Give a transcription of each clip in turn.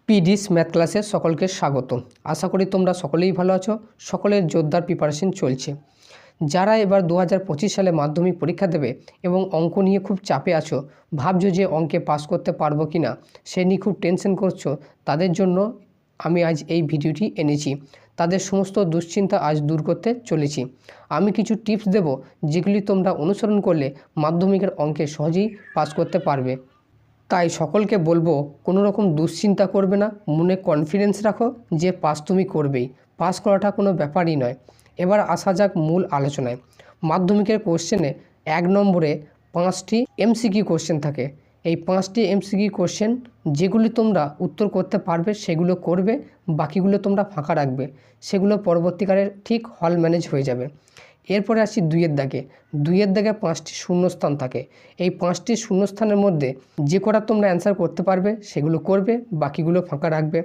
পিডিস math ক্লাসে সকলকে স্বাগত। আশা করি তোমরা সকলেই ভালো আছো। সকলের জোরদার প্রিপারেশন চলছে। যারা এবার 2025 সালে মাধ্যমিক পরীক্ষা দেবে এবং অঙ্ক নিয়ে খুব চাপে আছো, ভাবছো যে অঙ্কে পাস করতে পারবো কি না, সে নিয়ে খুব টেনশন করছো, তাদের জন্য আমি আজ এই ভিডিওটি এনেছি। তাদের সমস্ত দুশ্চিন্তা আজ দূর করতে চলেছি। আমি কিছু টিপস দেব যেগুলি তোমরা অনুসরণ করলে মাধ্যমিকের অঙ্কে সহজেই পাস করতে পারবে। তাই সকলকে বলবো, কোনো রকম দুশ্চিন্তা করবে না, মনে কনফিডেন্স রাখো যে পাস তুমি করবেই। পাস করাটা কোনো ব্যাপারই নয়। এবার আসা যাক মূল আলোচনায়। মাধ্যমিকের কোশ্চেনে 1 নম্বরে 5টি এমসিকিউ কোশ্চেন থাকে। এই 5টি এমসিকিউ কোশ্চেন যেগুলি তোমরা উত্তর করতে পারবে সেগুলো করবে, বাকিগুলো তোমরা ফাঁকা রাখবে। সেগুলো পরবর্তীকালে ঠিক হল ম্যানেজ হয়ে যাবে। এরপরে আসি 2-এর দাগে। 2-এর দাগে 5টি শূন্যস্থান থাকে। এই 5টি শূন্যস্থানের মধ্যে যে কটা তোমরা অ্যান্সার করতে পারবে সেগুলো করবে, বাকিগুলো ফাঁকা রাখবে।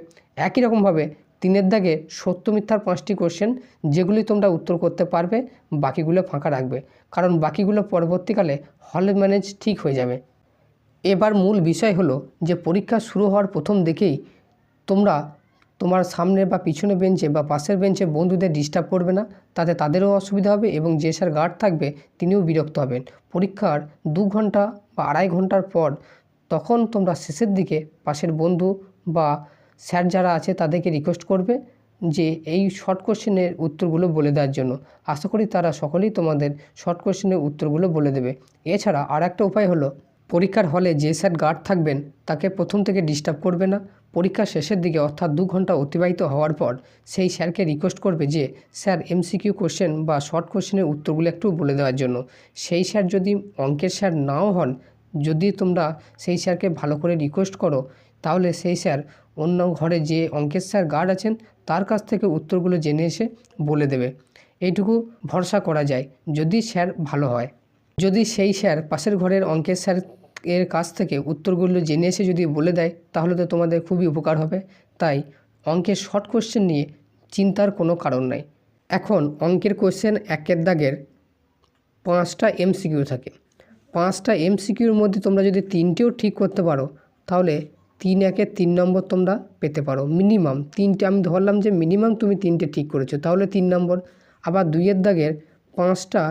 একই রকমভাবে 3-এর দাগে সত্য মিথ্যার 5টি কোশ্চেন যেগুলি তোমরা উত্তর করতে পারবে, বাকিগুলো ফাঁকা রাখবে, কারণ বাকিগুলো পরবর্তীকালে হল ম্যানেজ ঠিক হয়ে যাবে। এবার মূল বিষয় হলো যে পরীক্ষা শুরু হওয়ার প্রথম দিকেই তোমরা তোমার সামনে বা পিছনে বেঞ্চে বা পাশের বেঞ্চে বন্ধুদের ডিস্টার্ব করবে না, তাতে তাদেরও অসুবিধা হবে এবং যে স্যার গার্ড থাকবে তিনিও বিরক্ত হবেন। পরীক্ষার 2 ঘন্টা বা 2.5 ঘন্টার পর তখন তোমরা শেষের দিকে পাশের বন্ধু বা স্যার যারা আছে তাদেরকে রিকোয়েস্ট করবে যে এই শর্ট কোশ্চেনের উত্তরগুলো বলে দেওয়ার জন্য। আশা করি তারা সকলেই তোমাদের শর্ট কোশ্চেনের উত্তরগুলো বলে দেবে। এছাড়া আর একটা উপায় হলো, পরীক্ষার হলে যে স্যার গার্ড থাকবেন তাকে প্রথম থেকে ডিস্টার্ব করবে না। পরীক্ষার শেষের দিকে অর্থাৎ 2 ঘন্টা অতিবাহিত হওয়ার পর সেই স্যারকে রিকোয়েস্ট করবে যে স্যার এমসিকিউ কোশ্চেন বা শর্ট কোশ্চেনের উত্তরগুলো একটু বলে দেওয়ার জন্য। সেই স্যার যদি অঙ্কের স্যার নাও হন, যদি তোমরা সেই স্যারকে ভালো করে রিকোয়েস্ট করো, তাহলে সেই স্যার অন্য ঘরে যে অঙ্কের স্যার গার্ড আছেন তার কাছ থেকে উত্তরগুলো জেনে এসে বলে দেবে। এইটুকু ভরসা করা যায় যদি স্যার ভালো হয়। যদি সেই স্যার পাশের ঘরের অঙ্কের স্যার এর কাছ থেকে উত্তরগুলো জেনে এসে যদি বলে দেয়, তাহলে তো তোমাদের খুবই উপকার হবে। তাই অঙ্কের শর্ট কোশ্চেন নিয়ে চিন্তার কোনো কারণ নাই। এখন অঙ্কের কোশ্চেন 1-এর দাগের 5টা এমসিকিউ থাকে। 5টা এমসিকিউর মধ্যে তোমরা যদি 3টেও ঠিক করতে পারো, তাহলে 3-1-এ 3 নম্বর তোমরা পেতে পারো। মিনিমাম 3টে, আমি ধরলাম যে মিনিমাম তুমি 3টে ঠিক করেছো, তাহলে 3 নম্বর। আবার 2-এর দাগের 5টা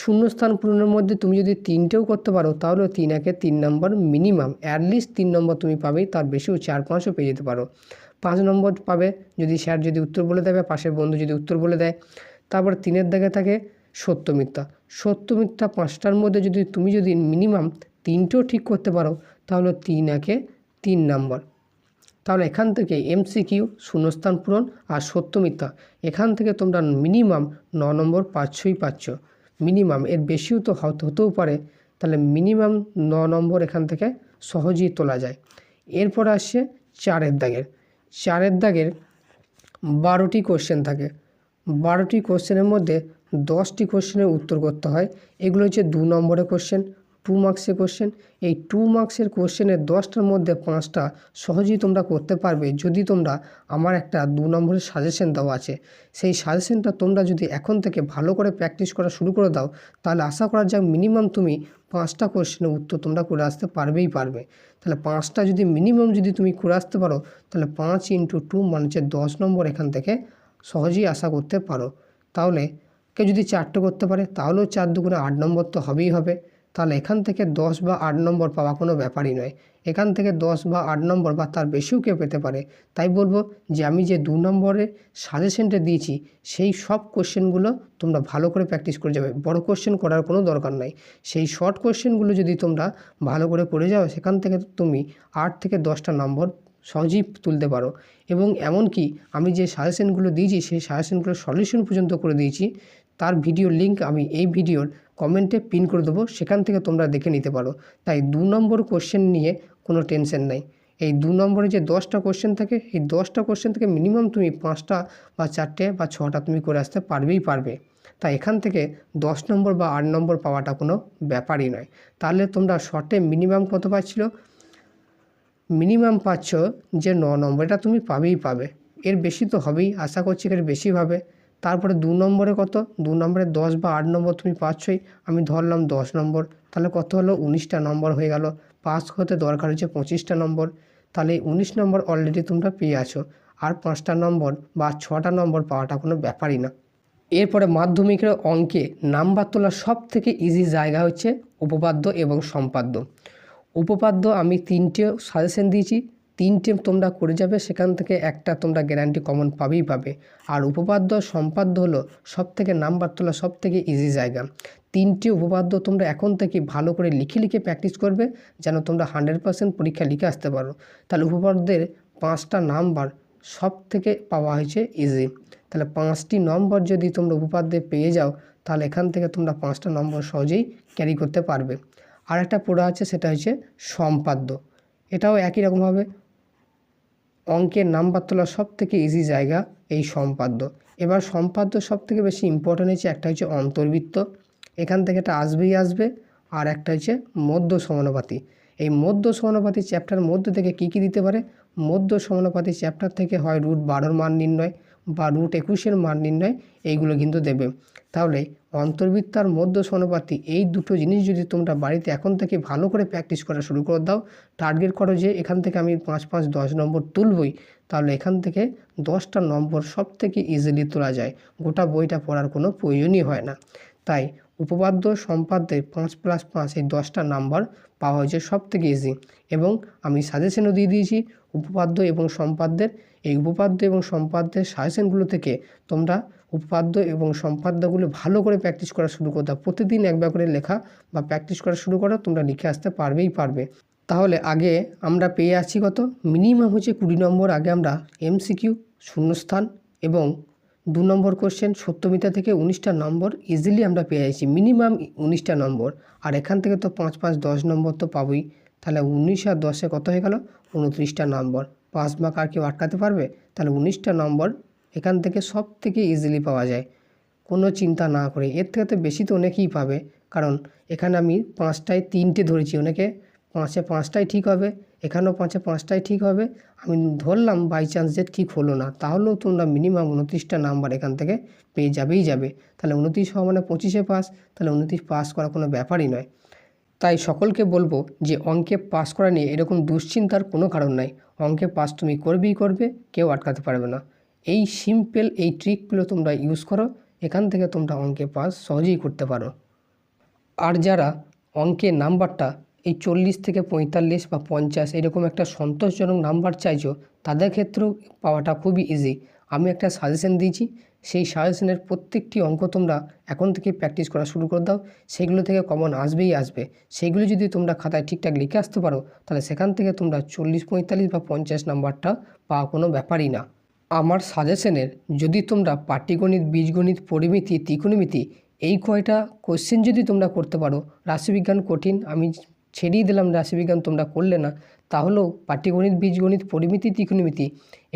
শূন্যস্থান পূরণের মধ্যে তুমি যদি 3টেও করতে পারো, তাহলে 3-1-এ 3 নম্বর মিনিমাম, অ্যাটলিস্ট 3 নম্বর তুমি পাবেই, তার বেশিও 4-5ও পেয়ে যেতে পারো। 5 নম্বর পাবে যদি স্যার যদি উত্তর বলে দেবে, পাশের বন্ধু যদি উত্তর বলে দেয়। তারপর 3-এর দাগে থাকে সত্য মিথ্যা। সত্য মিথ্যা 5টার মধ্যে যদি তুমি যদি মিনিমাম 3টেও ঠিক করতে পারো, তাহলে 3-1-এ 3 নম্বর। তাহলে এখান থেকে এমসিকিউ, শূন্যস্থান পূরণ আর সত্য মিথ্যা, এখান থেকে তোমরা মিনিমাম 9 নম্বর পাচ্ছই পাচ্ছ। মিনিমাম, এর বেশিও তো হতেও পারে। তাহলে মিনিমাম 9 নম্বর এখান থেকে সহজেই তোলা যায়। এরপর আসছে 4-এর দাগের। 4-এর দাগের 12টি কোশ্চেন থাকে। 12টি কোশ্চেনের মধ্যে 10টি কোশ্চেনের উত্তর করতে হয়। এগুলো হচ্ছে 2 নম্বরের কোশ্চেন, 2 মার্কসের কোশ্চেন। এই 2 মার্কসের কোশ্চেনের 10টার মধ্যে 5টা সহজেই তোমরা করতে পারবে যদি তোমরা, আমার একটা 2 নম্বরের সাজেশন দেওয়া আছে, সেই সাজেশনটা তোমরা যদি এখন থেকে ভালো করে প্র্যাকটিস করা শুরু করে দাও, তাহলে আশা করা যাক মিনিমাম তুমি 5টা কোশ্চেনের উত্তর তোমরা করে আসতে পারবেই পারবে। তাহলে 5টা যদি মিনিমাম যদি তুমি করে আসতে পারো, তাহলে 5 × 2 মানে হচ্ছে 10 নম্বর এখান থেকে সহজেই আশা করতে পারো। তাহলে কেউ যদি 4টে করতে পারে, তাহলেও 4 দুগুণে 8 নম্বর তো হবেই হবে। তাহলে এখান থেকে 10 বা 8 নম্বর পাওয়া কোনো ব্যাপারই নয়। এখান থেকে 10 বা 8 নম্বর বা তার বেশিও কেউ পেতে পারে। তাই বলবো যে আমি যে 2 নম্বরের সাজেশনটা দিয়েছি, সেই সব কোশ্চেনগুলো তোমরা ভালো করে প্র্যাকটিস করে যাবে। বড় কোশ্চেন করার কোনো দরকার নাই। সেই শর্ট কোশ্চেনগুলো যদি তোমরা ভালো করে করে যাও, সেখান থেকে তুমি 8 থেকে 10টা নম্বর সহজেই তুলতে পারো। এবং এমনকি আমি যে সাজেশনগুলো দিয়েছি, সেই সাজেশনগুলোর সলিউশন পর্যন্ত করে দিয়েছি। তার ভিডিও লিঙ্ক আমি এই ভিডিওর কমেন্টে পিন করে দেবো, সেখান থেকে তোমরা দেখে নিতে পারো। তাই 2 নম্বর কোশ্চেন নিয়ে কোনো টেনশন নাই। এই 2 নম্বরে যে 10টা কোশ্চেন থাকে, এই 10টা কোশ্চেন থেকে মিনিমাম তুমি 5টা বা 4টে বা 6টা তুমি করে আসতে পারবেই পারবে। তাই এখান থেকে 10 নম্বর বা 8 নম্বর পাওয়াটা কোনো ব্যাপারই নয়। তাহলে তোমরা শর্টে মিনিমাম কত পাচ্ছিল? মিনিমাম পাচ্ছ যে 9 নম্বর, এটা তুমি পাবেই পাবে। এর বেশি তো হবেই, আশা করছি এর বেশি হবে। তারপরে 2 নম্বরে কত? 2 নম্বরে 10 বা 8 নম্বর তুমি পাচ্ছই। আমি ধরলাম 10 নম্বর, তাহলে কত হলো? 19টা নম্বর হয়ে গেল। পাস হতে দরকার হচ্ছে 25টা নম্বর। তাহলে 19 নম্বর অলরেডি তোমরা পেয়ে আছো। আর 5টা নম্বর বা 6টা নম্বর পাওয়াটা কোনো ব্যাপারই না। এরপরে মাধ্যমিকের অঙ্কে নাম্বার তোলার সব থেকে ইজি জায়গা হচ্ছে উপপাদ্য এবং সম্পাদ্য। উপপাদ্য আমি 3টে সাজেশন দিয়েছি, 3টে তোমরা করে যাবে, সেখান থেকে একটা তোমরা গ্যারান্টি কমন পাবেই পাবে। আর উপপাদ্য সম্পাদ্য হলো সব থেকে নাম্বার তোলা সব থেকে ইজি জায়গা। 3টে উপপাদ্য তোমরা এখন থেকে ভালো করে লিখে লিখে প্র্যাকটিস করবে, যেন তোমরা 100% পরীক্ষা লিখে আসতে পারো। তাহলে উপপাদ্যের 5টা নাম্বার সব থেকে পাওয়া হয়েছে ইজি। তাহলে 5টি নম্বর যদি তোমরা উপপাদ্যে পেয়ে যাও, তাহলে এখান থেকে তোমরা 5টা নম্বর সহজেই ক্যারি করতে পারবে। আর একটা পড়া আছে, সেটা হচ্ছে সম্পাদ্য। এটাও একই রকমভাবে অঙ্কের নাম্বার তোলার সব থেকে ইজি জায়গা এই সম্পাদ্য। এবার সম্পাদ্য সব থেকে বেশি ইম্পর্টেন্ট হচ্ছে একটা হচ্ছে অন্তর্বৃত্ত, এখান থেকে এটা আসবেই আসবে। আর একটা হচ্ছে মধ্য সমানুপাতি। এই মধ্য সমানুপাতি চ্যাপ্টার মধ্যে থেকে কী কী দিতে পারে? মধ্য সমানুপাতি চ্যাপ্টার থেকে হয় √12 মান নির্ণয় বা √21 মান নির্ণয়, এইগুলো কিন্তু দেবে। তাহলে অন্তর্বৃত্ত আর মধ্য সমানুপাতি এই দুটো জিনিস যদি তোমরা বাড়িতে এখন থেকে ভালো করে প্র্যাকটিস করা শুরু করে দাও, টার্গেট করো যে এখান থেকে আমি 5, 5, 10 নম্বর তুলবই, তাহলে এখান থেকে 10টা নম্বর সব থেকে ইজিলি তোলা যায়। গোটা বইটা পড়ার কোনো প্রয়োজনই হয় না। তাই উপপাদ্য সম্পাদ্যের 5+5 এই 10টা নাম্বার পাওয়া হয়েছে সব থেকে ইজি। এবং আমি সাজেশনও দিয়ে দিয়েছি উপপাদ্য এবং সম্পাদ্যের। এই উপপাদ্য এবং সম্পাদ্যের সাজেশনগুলো থেকে তোমরা উপপাদ্য এবং সম্পাদ্যগুলো ভালো করে প্র্যাকটিস করা শুরু করতে হবে। প্রতিদিন একবার করে লেখা বা প্র্যাকটিস করা শুরু করো, তোমরা লিখে আসতে পারবেই পারবে। তাহলে আগে আমরা পেয়ে আছি কত? মিনিমাম হচ্ছে 20 নম্বর। আগে আমরা MCQ, শূন্যস্থান এবং 2 নম্বর কোশ্চেন সত্যমিথ্যা থেকে 19টা নম্বর ইজিলি আমরা পেয়ে যাচ্ছি, মিনিমাম 19টা নম্বর। আর এখান থেকে তো 5, 5, 10 নম্বর তো পাবোই। তাহলে 19 আর 10-এ কত হয়ে গেল? 29টা নম্বর। 5 মার্ক আর কেউ আটকাতে পারবে? তাহলে 19টা নম্বর এখান থেকে সব থেকে ইজিলি পাওয়া যায়, কোনো চিন্তা না করে। এর থেকে তো বেশি তো অনেকেই পাবে, কারণ এখানে আমি 5টায় 3টে ধরেছি, অনেকে 5-এ 5টাই ঠিক হবে, এখানেও 5-এ 5টাই ঠিক হবে। আমি ধরলাম বাই চান্স যে ঠিক হলো না, তাহলেও তোমরা মিনিমাম 29টা নাম্বার এখান থেকে পেয়ে যাবেই যাবে। তাহলে 29 হওয়া মানে 25-এ পাস, তাহলে 29 পাস করা কোনো ব্যাপারই নয়। তাই সকলকে বলবো যে অঙ্কে পাস করা নিয়ে এরকম দুশ্চিন্তার কোনো কারণ নাই। অঙ্কে পাস তুমি করবেই করবে, কেউ আটকাতে পারবে না। এই সিম্পল এই ট্রিকগুলো তোমরা ইউজ করো, এখান থেকে তোমরা অঙ্কে পাস সহজেই করতে পারো। আর যারা অঙ্কের নাম্বারটা এই 40 থেকে 45 বা 50 এরকম একটা সন্তোষজনক নাম্বার চাইছো, তাদের ক্ষেত্রেও পাওয়াটা খুবই ইজি। আমি একটা সাজেশন দিয়েছি, সেই সাজেশনের প্রত্যেকটি অঙ্ক তোমরা এখন থেকে প্র্যাকটিস করা শুরু করে দাও, সেগুলো থেকে কমন আসবেই আসবে। সেগুলো যদি তোমরা খাতায় ঠিকঠাক লিখে আসতে পারো, তাহলে সেখান থেকে তোমরা 40, 45 বা 50 নাম্বারটা পাওয়া কোনো ব্যাপারই না। আমার সাজেশনের যদি তোমরা পাটিগণিত, বীজগণিত, পরিমিতি, ত্রিকোণমিতি এই কয়টা কোশ্চেন যদি তোমরা করতে পারো, রাশিবিজ্ঞান কঠিন, আমি ছেড়েই দিলাম, রাশিবিজ্ঞান তোমরা করলে না, তাহলেও পাটিগণিত, বীজগণিত, পরিমিতি, ত্রিকোণমিতি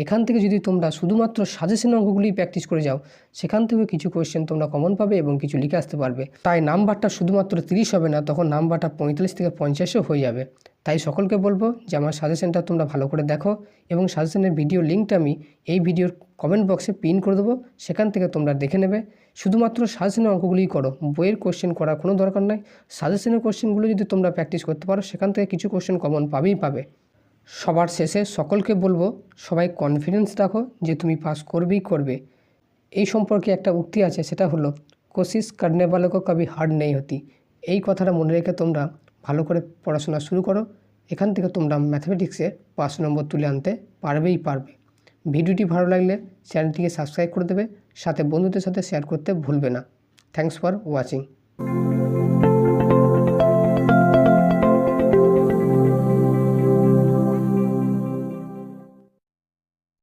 এখান থেকে যদি তোমরা শুধুমাত্র সাজেশন অঙ্কগুলি প্র্যাকটিস করে যাও, সেখান থেকে কিছু কোশ্চেন তোমরা কমন পাবে এবং কিছু লিখে আসতে পারবে। তাই নাম্বারটা শুধুমাত্র 30 হবে না, তখন নাম্বারটা 45 থেকে 50-ও হয়ে যাবে। তাই সকলকে বলবো যে আমার সাজেশনটা তোমরা ভালো করে দেখো, এবং সাজেশনের ভিডিও লিঙ্কটা আমি এই ভিডিওর কমেন্ট বক্সে পিন করে দেবো, সেখান থেকে তোমরা দেখে নেবে। শুধুমাত্র সাজেশনের অঙ্কগুলিই করো, বইয়ের কোশ্চেন করার কোনো দরকার নাই। সাজেশনের কোশ্চেনগুলো যদি তোমরা প্র্যাকটিস করতে পারো, সেখান থেকে কিছু কোশ্চেন কমন পাবেই পাবে। সবার শেষে সকলকে বলবো, সবাই কনফিডেন্স রাখো যে তুমি পাস করবেই করবে। এই সম্পর্কে একটা উক্তি আছে, সেটা হলো কোশিশ করনে वालों को कभी हार नहीं होती। এই কথাটা মনে রেখে তোমরা ভালো করে পড়াশোনা শুরু করো, এখান থেকে তোমরা ম্যাথমেটিক্সে 5 নম্বর তুলে আনতে পারবেই পারবে। ভিডিওটি ভালো লাগলে চ্যানেলটিকে সাবস্ক্রাইব করে দেবে, সাথে বন্ধুদের সাথে শেয়ার করতে ভুলবে না। Thanks for watching.